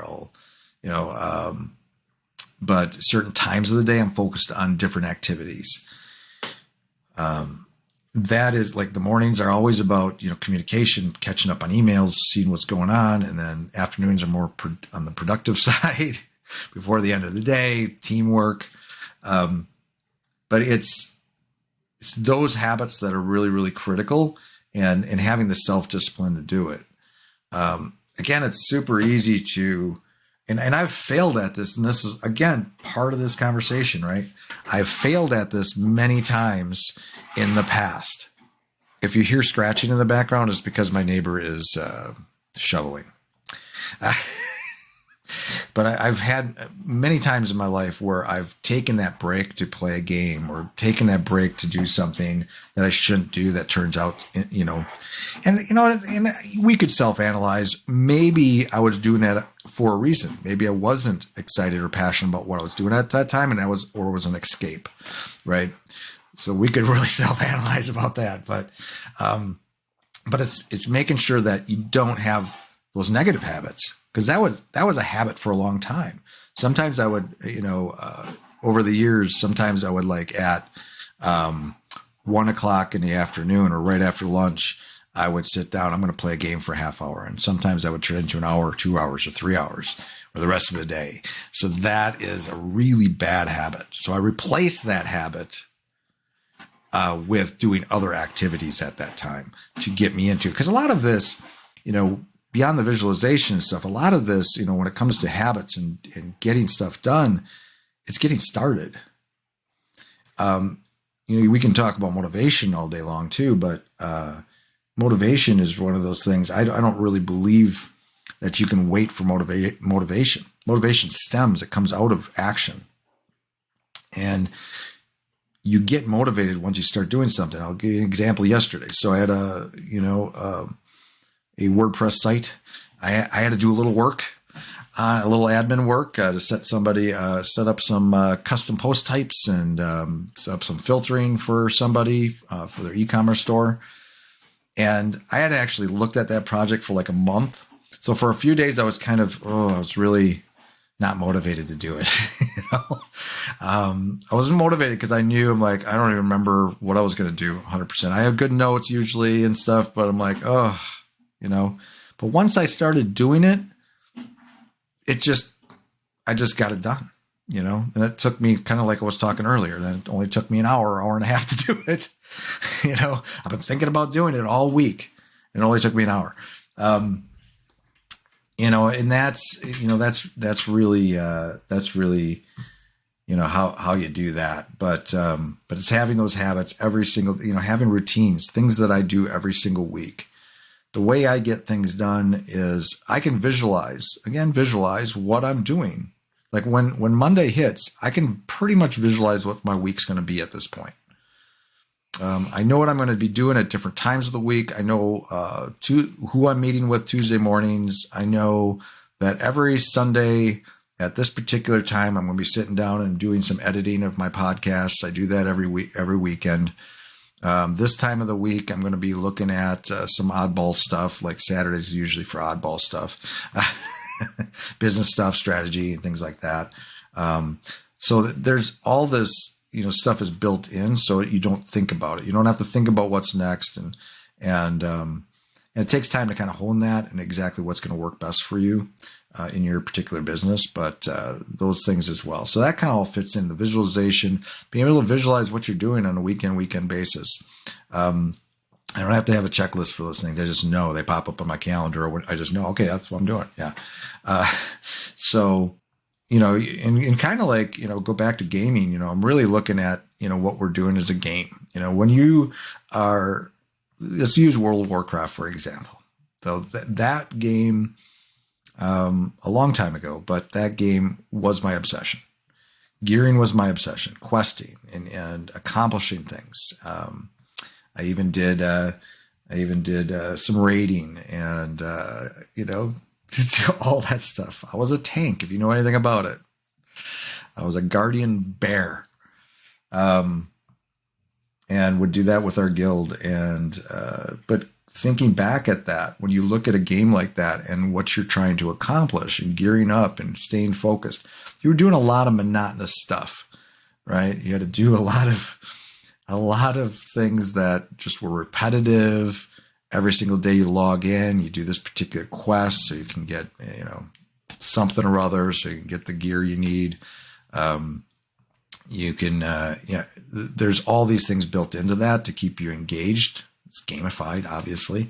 But certain times of the day I'm focused on different activities. That is like the mornings are always about, communication, catching up on emails, seeing what's going on. And then afternoons are more on the productive side before the end of the day, teamwork. But it's those habits that are really, really critical, and having the self-discipline to do it. Again, it's super easy to, and I've failed at this. And this is, again, part of this conversation, right? I've failed at this many times in the past. If you hear scratching in the background, it's because my neighbor is shoveling. But I've had many times in my life where I've taken that break to play a game, or taken that break to do something that I shouldn't do that turns out, and we could self-analyze. Maybe I was doing that for a reason. Maybe I wasn't excited or passionate about what I was doing at that time, and it was an escape, right? So we could really self-analyze about that. But it's making sure that you don't have those negative habits. Because that was a habit for a long time. Sometimes I would, over the years, sometimes I would at 1 o'clock in the afternoon or right after lunch, I would sit down. I'm going to play a game for a half hour. And sometimes I would turn into an hour, 2 hours, or 3 hours, or the rest of the day. So that is a really bad habit. So I replaced that habit with doing other activities at that time to get me into. Because a lot of this, beyond the visualization and stuff, a lot of this, when it comes to habits and getting stuff done, it's getting started. We can talk about motivation all day long too, but motivation is one of those things. I don't really believe that you can wait for motivation. Motivation stems, it comes out of action. And you get motivated once you start doing something. I'll give you an example yesterday. So I had a WordPress site. I had to do a little work, a little admin work to set up some custom post types and set up some filtering for somebody for their e-commerce store. And I had actually looked at that project for like a month. So for a few days, I was I was really not motivated to do it. I wasn't motivated because I knew I don't even remember what I was going to do 100%. I have good notes usually and stuff, but I'm like, but once I started doing it, I just got it done, and it took me kind of like I was talking earlier, that it only took me an hour and a half to do it. I've been thinking about doing it all week. It only took me an hour. And that's really how you do that. But it's having those habits every single, having routines, things that I do every single week. The way I get things done is I can visualize what I'm doing. Like when Monday hits, I can pretty much visualize what my week's going to be at this point. I know what I'm going to be doing at different times of the week. I know who I'm meeting with Tuesday mornings. I know that every Sunday at this particular time, I'm going to be sitting down and doing some editing of my podcasts. I do that every weekend. This time of the week, I'm going to be looking at some oddball stuff, like Saturdays usually for oddball stuff, business stuff, strategy, and things like that. So there's all this, stuff is built in, so you don't think about it. You don't have to think about what's next, and it takes time to kind of hone that and exactly what's going to work best for you in your particular business, but those things as well. So that kind of all fits in the visualization, being able to visualize what you're doing on a weekend basis. I don't have to have a checklist for those things. I just know they pop up on my calendar, or I just know, okay, that's what I'm doing. Yeah. So, and kind of like, go back to gaming, I'm really looking at, what we're doing as a game. When you are, let's use World of Warcraft, for example. So that game, a long time ago, but that game was my obsession. Gearing was my obsession, questing and accomplishing things. I even did some raiding and, all that stuff. I was a tank, if you know anything about it. I was a guardian bear, and would do that with our guild. But thinking back at that, when you look at a game like that and what you're trying to accomplish and gearing up and staying focused, you were doing a lot of monotonous stuff, right? You had to do a lot of things that just were repetitive. Every single day you log in, you do this particular quest so you can get, something or other, so you can get the gear you need. You can, there's all these things built into that to keep you engaged. It's gamified, obviously.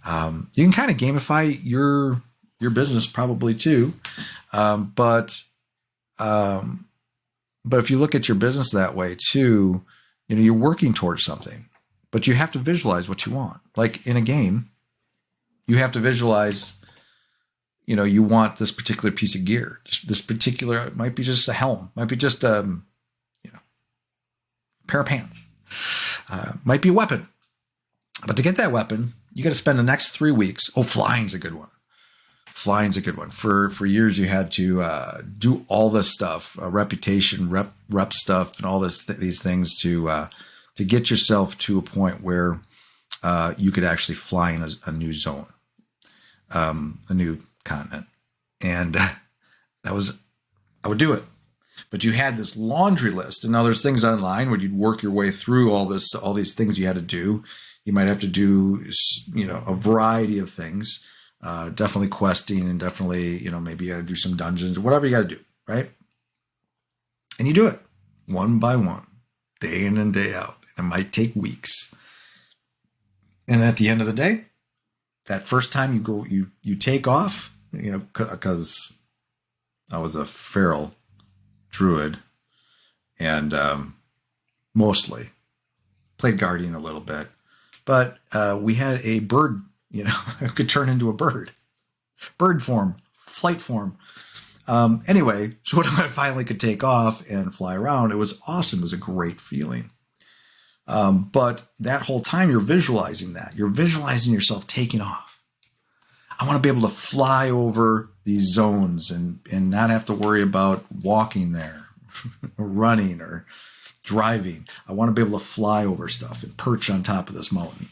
You can kind of gamify your business probably too. But if you look at your business that way too, you're working towards something, but you have to visualize what you want. Like in a game, you have to visualize, you want this particular piece of gear, this particular, it might be just a helm, might be just a pair of pants, might be a weapon. But to get that weapon, you got to spend the next 3 weeks. Oh, flying's a good one. Flying's a good one. For years, you had to do all this stuff, reputation, rep stuff, and all these things to get yourself to a point where you could actually fly in a new zone, a new continent, and I would do it. But you had this laundry list, and now there's things online where you'd work your way through all these things you had to do. You might have to do, a variety of things, definitely questing, and definitely, maybe you got to do some dungeons or whatever you got to do, right? And you do it one by one, day in and day out. It might take weeks. And at the end of the day, that first time you take off, because I was a feral druid and mostly played guardian a little bit. But we had a bird, it could turn into a bird form, flight form. Anyway, so when I finally could take off and fly around, it was awesome. It was a great feeling. But that whole time you're visualizing that. You're visualizing yourself taking off. I want to be able to fly over these zones and not have to worry about walking there or running or driving. I want to be able to fly over stuff and perch on top of this mountain.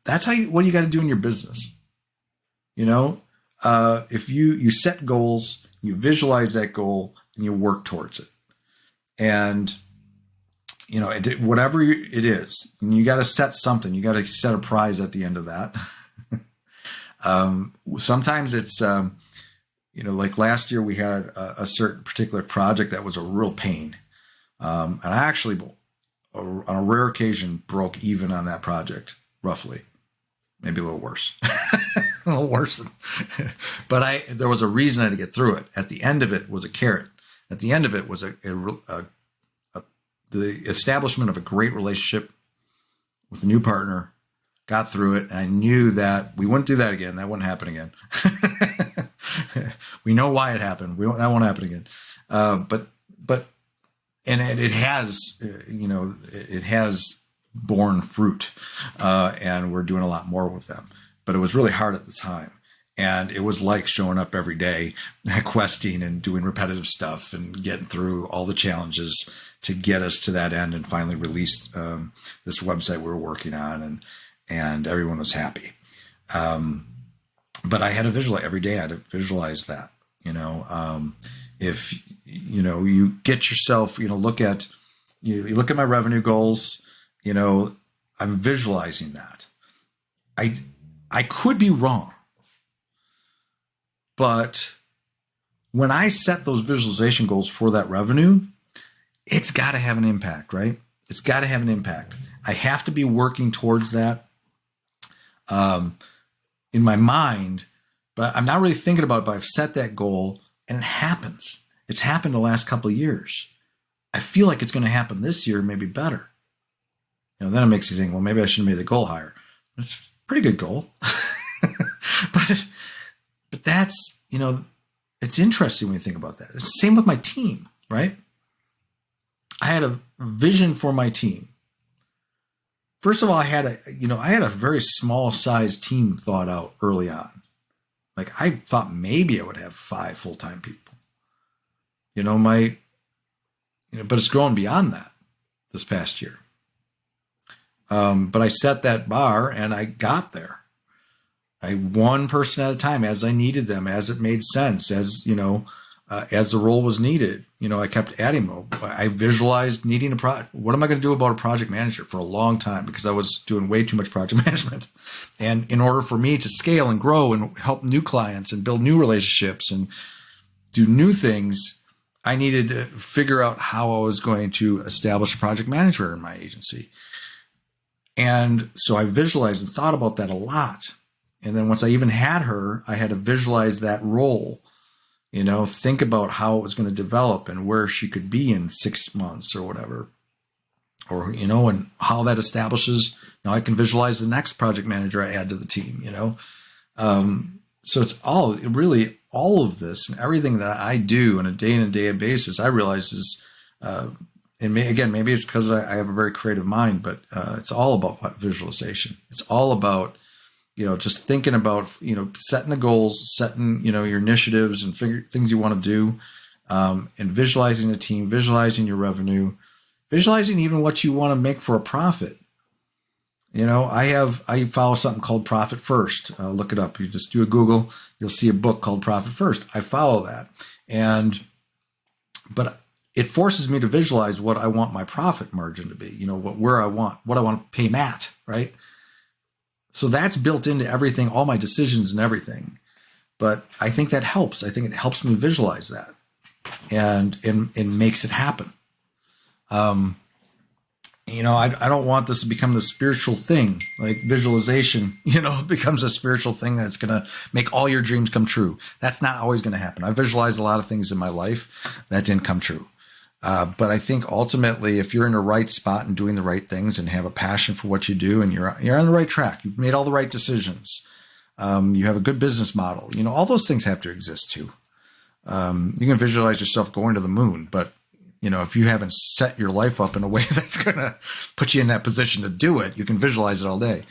That's what you got to do in your business. If you set goals, you visualize that goal and you work towards it. And, whatever it is, and you got to set something, you got to set a prize at the end of that. Sometimes it's, like last year we had a certain particular project that was a real pain. And I actually on a rare occasion, broke even on that project, roughly. Maybe a little worse. A little worse. But there was a reason I had to get through it. At the end of it was a carrot. At the end of it was the establishment of a great relationship with a new partner. Got through it, and I knew that we wouldn't do that again. That wouldn't happen again. We know why it happened. That won't happen again. And it has, it has borne fruit, and we're doing a lot more with them. But it was really hard at the time, and it was like showing up every day, questing and doing repetitive stuff and getting through all the challenges to get us to that end and finally release this website we were working on, and everyone was happy. But I had to visualize every day. I had to visualize that, if, you get yourself, look at my revenue goals, I'm visualizing that. I could be wrong, but when I set those visualization goals for that revenue, it's got to have an impact, right? It's got to have an impact. I have to be working towards that in my mind, but I'm not really thinking about it, but I've set that goal and it happens. It's happened the last couple of years. I feel like it's going to happen this year, maybe better. Then it makes you think, well, maybe I should have made the goal higher. It's a pretty good goal. but that's, it's interesting when you think about that. It's the same with my team, right? I had a vision for my team. First of all, I had a very small size team thought out early on. Like I thought maybe I would have 5 full-time people. But it's grown beyond that this past year. But I set that bar and I got there. One person at a time, as I needed them, as it made sense, as the role was needed. I kept adding more. I visualized needing what am I going to do about a project manager for a long time, because I was doing way too much project management. And in order for me to scale and grow and help new clients and build new relationships and do new things, I needed to figure out how I was going to establish a project manager in my agency. And so I visualized and thought about that a lot. And then once I even had her, I had to visualize that role, think about how it was going to develop and where she could be in 6 months or whatever, or, and how that establishes, I can visualize the next project manager I add to the team, so it's all of this and everything that I do on a day-in-and-day-out basis, I realize is, and maybe it's because I have a very creative mind, but it's all about visualization. It's all about, just thinking about, setting the goals, setting, your initiatives and things you want to do, and visualizing the team, visualizing your revenue, visualizing even what you want to make for a profit. I follow something called Profit First. Look it up. You just do a Google, you'll see a book called Profit First. I follow that. But it forces me to visualize what I want my profit margin to be, what I want to pay Matt, right? So that's built into everything, all my decisions and everything. But I think that helps. I think it helps me visualize that and makes it happen. I don't want this to become the spiritual thing, like visualization, becomes a spiritual thing that's going to make all your dreams come true. That's not always going to happen. I visualized a lot of things in my life that didn't come true. But I think ultimately, if you're in the right spot and doing the right things and have a passion for what you do and you're on the right track, you've made all the right decisions, you have a good business model, all those things have to exist too. You can visualize yourself going to the moon, but if you haven't set your life up in a way that's going to put you in that position to do it, you can visualize it all day.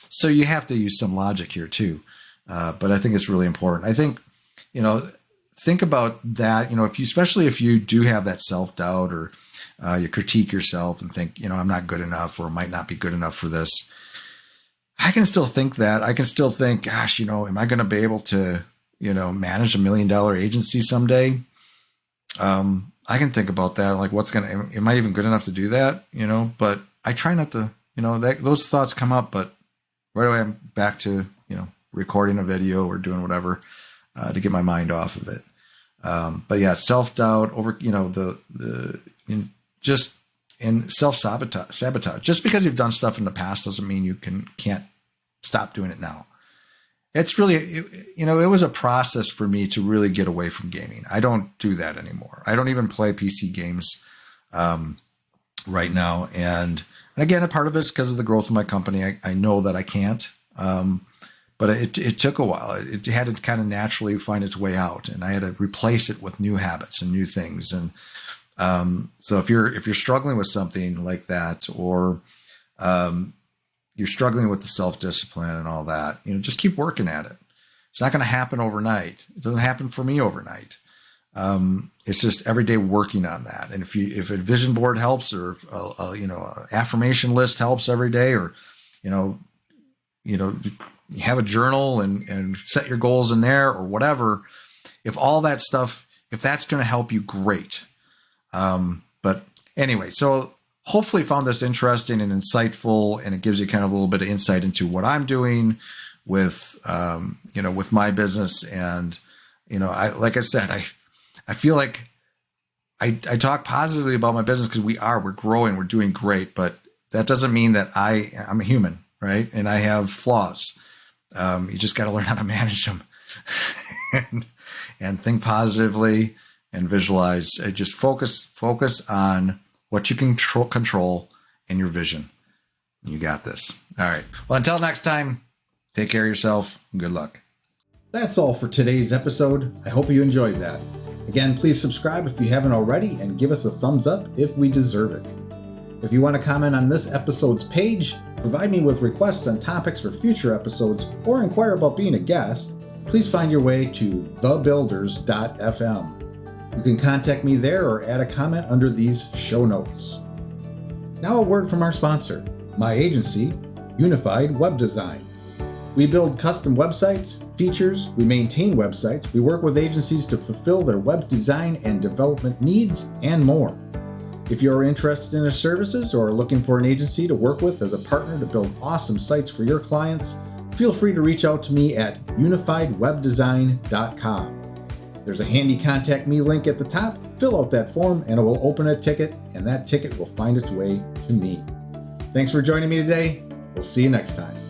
So you have to use some logic here too. But I think it's really important. I think, think about that, especially if you do have that self-doubt or you critique yourself and think, I'm not good enough or might not be good enough for this. I can still think that. I can still think, gosh, am I going to be able to, manage $1 million agency someday? I can think about that. Like am I even good enough to do that? But I try not to, those thoughts come up, but right away I'm back to, recording a video or doing whatever, to get my mind off of it. But yeah, self-doubt over, and self-sabotage. Just because you've done stuff in the past doesn't mean you can't stop doing it now. It's really, it was a process for me to really get away from gaming. I don't do that anymore. I don't even play PC games right now. And again, a part of it's because of the growth of my company. I know that I can't, but it took a while. It had to kind of naturally find its way out, and I had to replace it with new habits and new things. And so if you're struggling with something like that, or you're struggling with the self-discipline and all that, just keep working at it. It's not going to happen overnight. It doesn't happen for me overnight. It's just every day working on that. And if a vision board helps, or if a affirmation list helps every day, or you have a journal and set your goals in there, or whatever, if all that stuff, if that's going to help you, great. But anyway, so hopefully you found this interesting and insightful, and it gives you kind of a little bit of insight into what I'm doing with my business. And, like I said, I feel like I talk positively about my business because we're growing, we're doing great, but that doesn't mean that I'm a human, right? And I have flaws. You just got to learn how to manage them and think positively and visualize. Just focus on what you can control in your vision. You got this. All right. Well, until next time, take care of yourself. Good luck. That's all for today's episode. I hope you enjoyed that. Again, please subscribe if you haven't already, and give us a thumbs up if we deserve it. If you want to comment on this episode's page, provide me with requests on topics for future episodes, or inquire about being a guest, please find your way to thebuilders.fm. You can contact me there or add a comment under these show notes. Now a word from our sponsor, my agency, Unified Web Design. We build custom websites, features, we maintain websites, we work with agencies to fulfill their web design and development needs, and more. If you are interested in our services or are looking for an agency to work with as a partner to build awesome sites for your clients, feel free to reach out to me at unifiedwebdesign.com. There's a handy contact me link at the top. Fill out that form and it will open a ticket, and that ticket will find its way to me. Thanks for joining me today. We'll see you next time.